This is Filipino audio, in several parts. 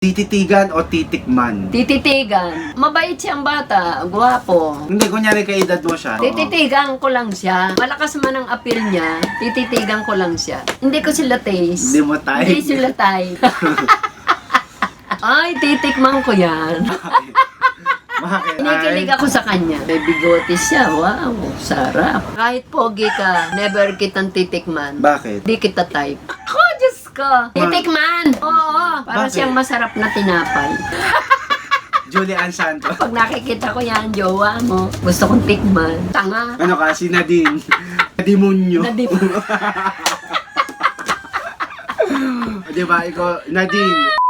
Tititigan o titikman? Tititigan. Mabait siyang bata. Gwapo. Hindi, kunyari kay edad mo siya. Tititigan ko lang siya. Malakas man ang appeal niya. Tititigan ko lang siya. Hindi ko sila taste. Hindi mo type? Hindi sila type. Ay, titikman ko yan. Bakit? Kinikilig ako sa kanya. May bigote siya. Wow, sarap. Kahit pogi ka, never kitang titikman. Bakit? Di kita type. Ako, Diyos ko. Titikman! Oo, para Bakit? siyang masarap na tinapay. Julian Santos. Pag nakikita ko yan, jowa mo, gusto kong tikman. Tanga. Ano ka? Si Nadine. Demonyo. Na di Diba? Ikaw, Nadine.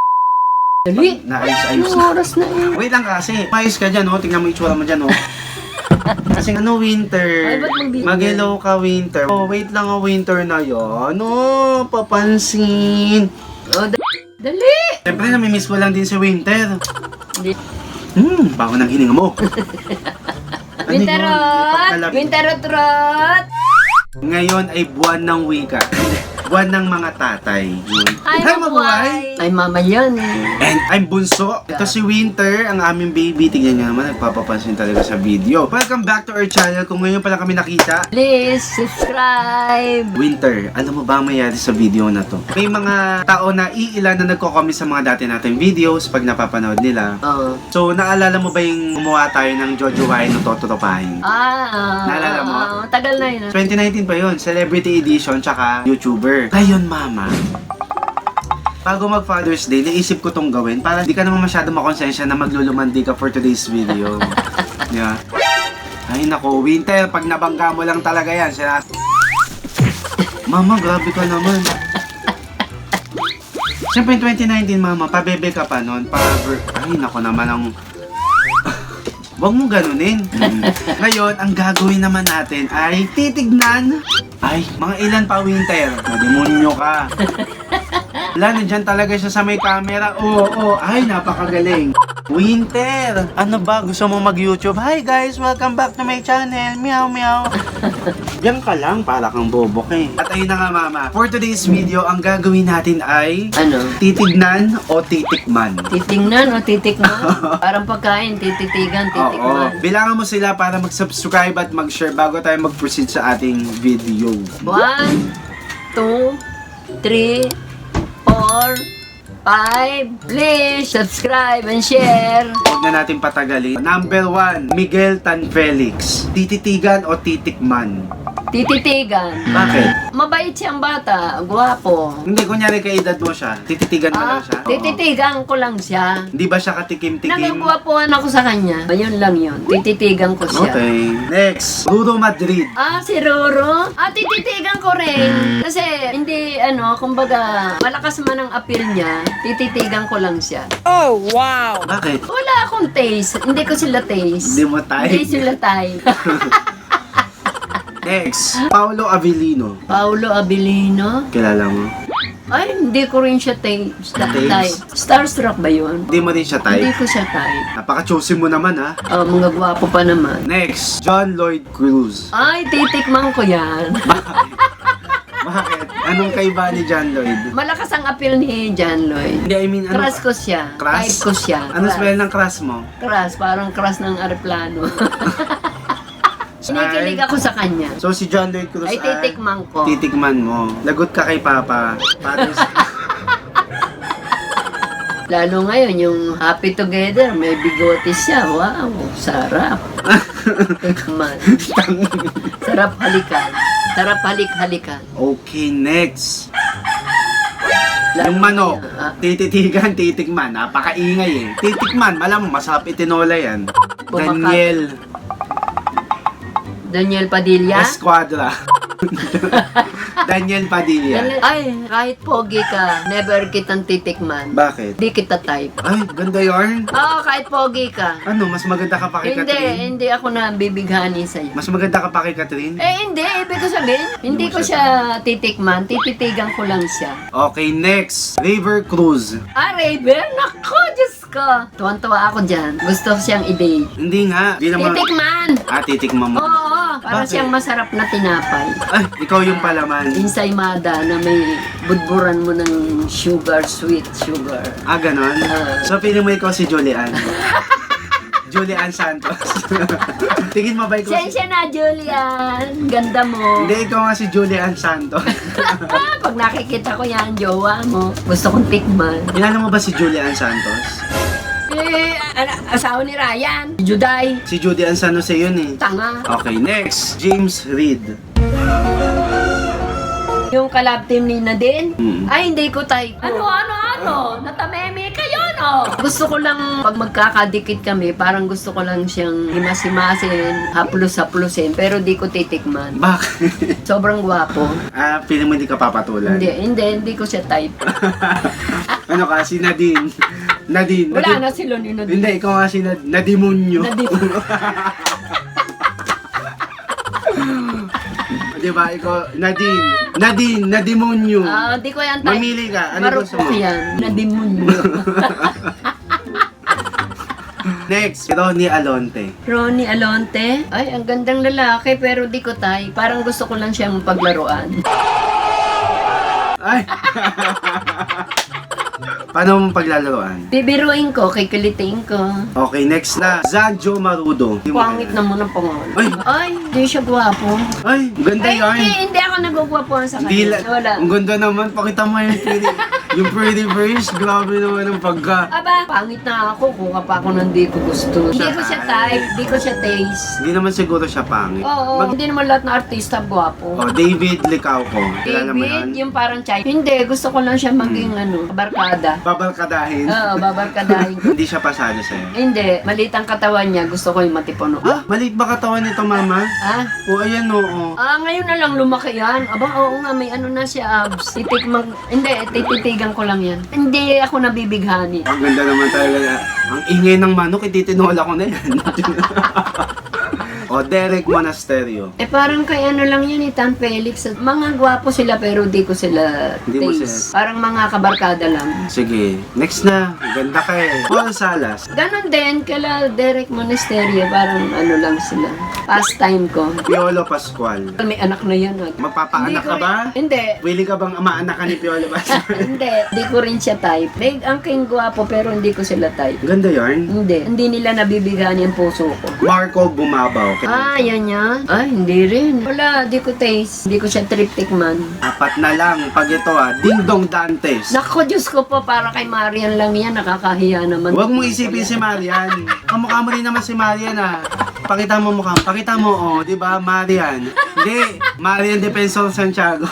Dali. Naayos-ayos Anong na. oras na yun? Wait lang kasi. Mayos ka dyan, oh. Tingnan mo yung itsura mo dyan, oh. Kasi ano, winter. Ay, ba't mag-winter? Mag-hello ka, winter. Oh, wait lang, oh, winter na yun. Oh, papansin. Oh, dali. Siyempre, namimiss ko lang din si winter. Di. Bago ng hininga mo. Ano yun? Winterot! Ipagkalapit. Winterot-rot! Ngayon ay buwan ng wika. Buwan ng mga tatay. Ay, Hi, mabuhay! Ay, mama yun eh. And I'm Bunso. Ito si Winter, ang aming baby. Tingnan niyo naman, nagpapapansin talaga sa video. Welcome back to our channel. Kung ngayon pala kami nakita, Please, subscribe! Winter, alam mo ba ang mayroon sa video na to? May mga tao na iilan na nagko-comment sa mga dati nating videos pag napapanood nila. Oo. So, naalala mo ba yung gumawa tayo ng Jojo Wine no Tototopahin? Naalala mo? Tagal na yun. 2019 pa yun, Celebrity Edition, tsaka YouTuber. Ngayon, mama, bago mag Father's Day, naisip ko tong gawin para di ka naman masyado makonsensya na maglulumandi ka for today's video. Yeah. Ay nako, Winter, pag nabangga mo lang talaga yan. Mama, grabe ka naman. Siyempre, 2019, mama, pabebe ka pa nun. Ay nako naman ang... Huwag mo ganunin. Ngayon, ang gagawin naman natin ay titignan. Ay, mga ilan pa, Winter? Mademonyo ka. Wala, nandyan talaga siya sa may camera. Oo, ay, napakagaling. Winter, ano ba? Gusto mo mag-YouTube? Hi guys, welcome back to my channel. Meow, meow. Diyan ka lang, para kang bobo ka eh. At ayun na nga, mama. For today's video, ang gagawin natin ay... Ano? titignan o titikman? Titingnan o titikman? Parang pagkain, tititigan, titikman. Oo. Bilangan mo sila para mag-subscribe at mag-share bago tayo mag-proceed sa ating video. 1, 2, 3, 4, 5. Please subscribe and share. Huwag na natin patagalin. Number 1, Miguel Tan Felix. Tititigan o titikman? Tititigan. Bakit? Mabait siyang bata. Gwapo. Hindi, kunyari kay edad mo siya. Tititigan mo lang siya? Oo. Tititigan ko lang siya. Hindi ba siya katikim-tikim? Nagagwapuan ako sa kanya. Ayun lang yun. Tititigan ko siya. Okay. Next, Ruro Madrid. Si Roro? Tititigan ko rin. Kasi, hindi, kumbaga, malakas man ang appeal niya, tititigan ko lang siya. Bakit? Wala akong taste. Hindi ko sila taste. Hindi mo type? Hindi sila type. Next, Paulo Avellino. Paulo Abilino? Kilala mo? Ay, hindi ko rin siya type. Starstruck ba yun? Hindi mo din siya Hindi type? ko siya type. Napaka-choosy mo naman ha. Mga gwapo pa naman. Next, John Lloyd Cruz. Ay, titikman ko yan. Bakit? Anong kaiba ni John Lloyd? Malakas ang appeal ni John Lloyd. Hindi, I mean, ano? Crush ko siya. Crush? Type ko siya. Ano Crush. spell ng crush mo? Crush, parang crush ng aeroplano. Kinikilig ako sa kanya. So si John Lloyd Cruz Ay, titikman ko. Titikman mo. Lagot ka kay Papa. Lalo ngayon, yung happy together, may bigote siya. Wow, sarap. Man. Sarap halikan. Sarap halik-halikan. Okay, next. Lalo Yung manok. ngayon, Tititigan, titikman. Napakaingay eh. Titikman, malamang masarap itinola yan. Kumakain. Daniel Padilla? Esquadra. Daniel Padilla. Ay, kahit pogi ka, never kitang titikman. Bakit? Hindi kita type. Ay, ganda yarn. Oo, kahit pogi ka. Ano, mas maganda ka pa kay Catherine? Hindi ako nabibighani sa'yo. Mas maganda ka pa kay Catherine? Hindi. Ibig ko sabihin, hindi ko siya titikman. Tititigan ko lang siya. Okay, next. River Cruz. Raven? Nako, Diyos ko, tuwan-tuwa ako dyan. Gusto ko siyang i-date. Hindi nga. Di naman. Titikman! Titikman mo. Oo, para Bakit? siyang masarap na tinapay. Ay, ikaw yung palaman. Insaymada na may budburan mo ng sugar, sweet sugar. Ganon? So, feeling mo ikaw si Julian. Julian Santos. Tingin mo ba ikaw Sensya na, Julian. Ganda mo. Hindi, ikaw nga si Julian Santos. Pag nakikita ko yan, jowa mo. Gusto kong tikman. Kilala mo ba si Julian Santos? Asawa ni Ryan. Juday. Si Julian Santos yun eh. Tanga. Okay, next. James Reid. Yung kalab team ni Nadine. Ay, hindi ko type. Ano? Natameme kayo, no? Gusto ko lang, pag magkakadikit kami, parang gusto ko lang siyang himas-himasin, haplos-haplosin, pero di ko titikman. Bakit? Sobrang gwapo. Feeling mo hindi ka papatulan? Hindi ko siya type. Ano ka, si Nadine? Nadine. Wala na sila ni Nadine. Hindi, ikaw nga si Nadimonyo. Diba, ikaw, Nadine, Nadimonyo. Di ko yan type. Mamili ka, ano gusto mo? Marupok yan, Nadimonyo. Next, Ronnie Alonte. Ronnie Alonte. Ay, ang gandang lalaki, pero di ko type. Parang gusto ko lang siyang paglaruan. Ay! Paano mong paglalaroan? Bibiruin ko, kikilitiin ko. Okay, next na. Zanjo Marudo. Pangit naman ang pangalan. Ay! Hindi siya gwapo. Ay, ganda yan. Hindi ako nagugwapuan sa Hindi kanya. Wala. Ang ganda naman. Pakita mo yung pretty face. Grabe naman ang pagka. Aba, pangit na ako. Kuha pa ako ng di ko gusto. Hindi ko siya type. Hindi ko siya taste. Hindi naman siguro siya pangit. Oo, hindi naman lahat na artista gwapo. David Licauco. Kilala mo yan? David, yung parang chai. Hindi, gusto ko lang siya maging barkada. Babalkadahin. Oo, babarkadahin ko. Hindi siya pasado sa'yo. Hindi, maliit ang katawan niya. Gusto ko yung matipuno. Maliit ba katawan nito, mama? Ayan, oo. Ngayon na lang lumaki yan. Aba, oo nga, may ano na siya, abs. Tititigan ko lang yan. Hindi ako nabibighani. Ang ganda naman talaga. Ang ingay ng manok, ititinola ko na yan. Derek Monasterio. Parang kay ano lang yan, Tan Felix. Mga gwapo sila pero di ko sila Hindi mo taste. Parang mga kabarkada lang. Sige, next na. Ganda ka eh. Paul Salas. Ganon din, kala Derek Monasterio, parang ano lang sila. Pastime ko. Piolo Pascual. May anak na yan. Magpapaanak ka ba? Hindi. Willing ka bang maanak ka ni Piolo Pascual? Hindi ko rin siya type. Ang king gwapo pero hindi ko sila type. Ganda yarn. Hindi nila nabibigyan yung puso ko. Marco Bumabaw. Yan yan. Hindi rin. Wala, di ko taste. Hindi ko siya triptych man. 4 na lang. Pag ito Ding Dong Dantes. Naku, Diyos ko po, para kay Marian lang yan. Nakakahiya naman. Huwag mong isipin si Marian. Kamukha mo rin naman si Marian Pakita mo mukha. Pakita mo, di ba, Marian? Hindi, Marian Defensor Santiago.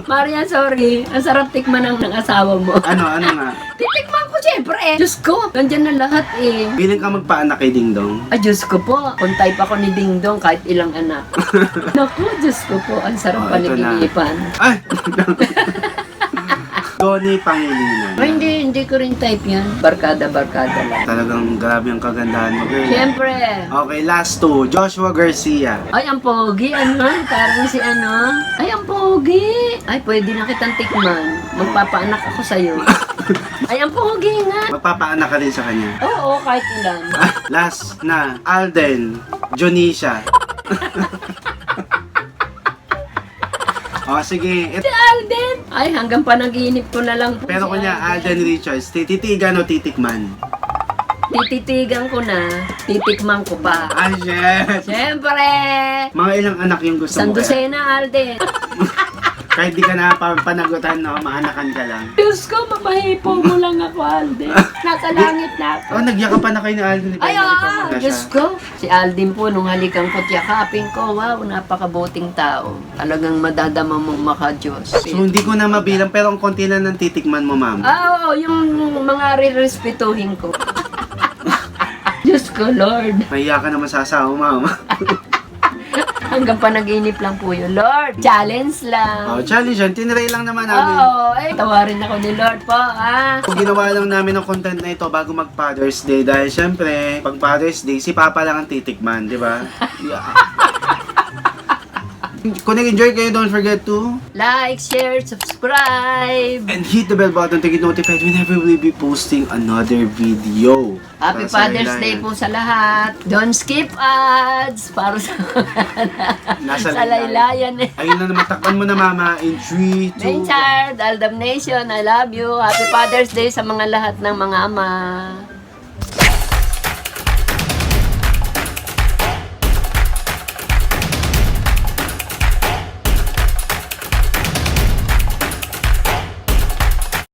Marian, sorry. Ang sarap tikman ng asawa mo. Ano nga? Titikman ko, syempre. Diyos ko, nandyan na lahat eh. Feeling ka magpaanak kay Ding Dong? Diyos ko po. Kung type ako ni Ding Dong, kahit ilang anak. Naku, Diyos ko po. Ang sarap ito na. paliginipan. Ay! Donnie Pangilinan. Hindi ko rin type yan. Barkada lang. Talagang grabe ang kagandahan mo, girl. Siyempre. Okay, last 2. Joshua Garcia. Ay, ang pogi, parang si Ay, ang pogi. Ay, pwede na kitang tikman. Magpapaanak ako sa'yo. Ay, ang pogi nga. Magpapaanak ka din sa kanya. Oo, kahit ilan. Last na. Alden. Jonisha. Sige. Si Alden! Ay, hanggang panaginip ko na lang po Pero si kunya, Alden Richards, tititigan o titikman? Tititigan ko na, titikman ko pa. Ay, shit! Siyempre! Mga ilang anak yung gusto mo kaya? Sandusena, Alden. Kahit di ka na panagutan, maanakan ka lang. Diyos ko, mamahipo mo lang ako, Alden. Nasa langit na ako. Nagyakapan na kayo ni Alden. Ay, Diyos ko. Si Alden po, nung halikang ko, yakapin ko, wow, napakabuting tao. Talagang madadama mong maka-Diyos. So, hindi ko na mabilang, pero ang konti lang ng titikman mo, ma'am. Oo, yung mga rirespetuhin ko. Diyos ko, Lord. Mahiya ka naman sa asawa, ma'am. Hanggang panaginip lang po yun, Lord. Challenge lang. Challenge yan. Tinry lang naman namin. Tawarin ako ni Lord po, Ginawa lang namin ang content na ito bago mag Father's Day dahil syempre, pag Father's Day, si Papa lang ang titikman, di ba? Kung nag-enjoy kayo, don't forget to Like, share, subscribe. and hit the bell button to get notified whenever we'll be posting another video. Happy Para sa Father's Day laylayan. po sa lahat. Don't skip ads para sa, Nasa sa laylayan. Ayun na naman, takpan mo na mama in 3, 2, Main Child, Aldam Nation, I love you. Happy Father's Day sa mga lahat ng mga ama.